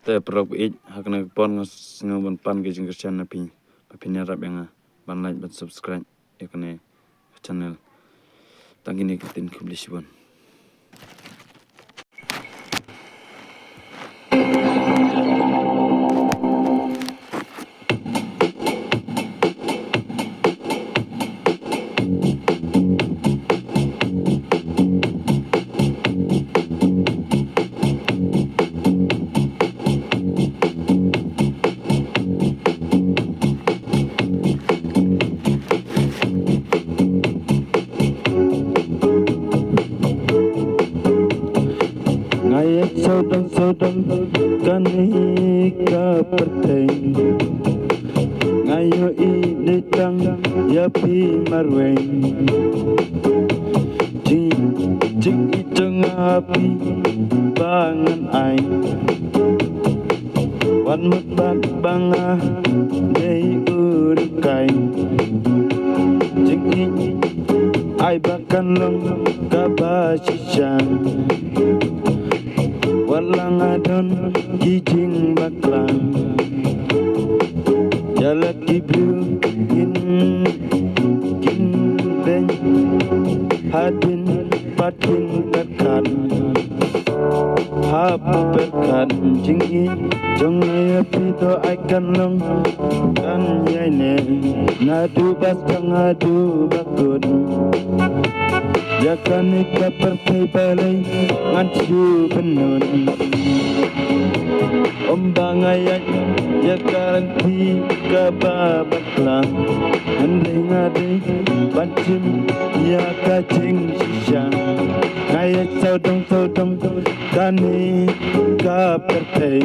te prok ik hakna pon ngobon pan ke jing Christian na pi papini rap yang ban like ban subscribe ikane channel tangini kitin kublisibon. Ngayak sodong kani ka perteng ngayo ini tang ya pi marweng cing iteng api bangan ai wan mut banga dei urukai cing ai bakan long kabasishan walang adon kijing baklang jalat diblu kin ben hadin patin terkan hap berkan jingi jong ya pito ikan long kan yaine nadu bas ngadu bakun ya kan ika pertai balai ngancu benun ombang ayat ya karanti ka babaklang andai ngadai bancim ya kacing sisya ngayat sodong kani ka pertai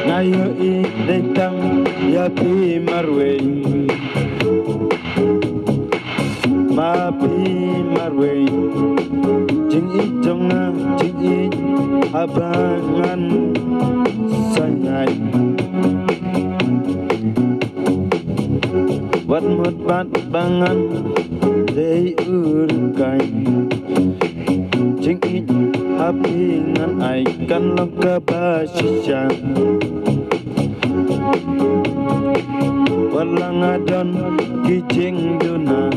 ngayo i detang ya pi marwe mapi marwe jing ijonga jing abangan sangai wat mut bat bangan dei urkai jing api ngan ai kan loka basisya walang adon kijing duna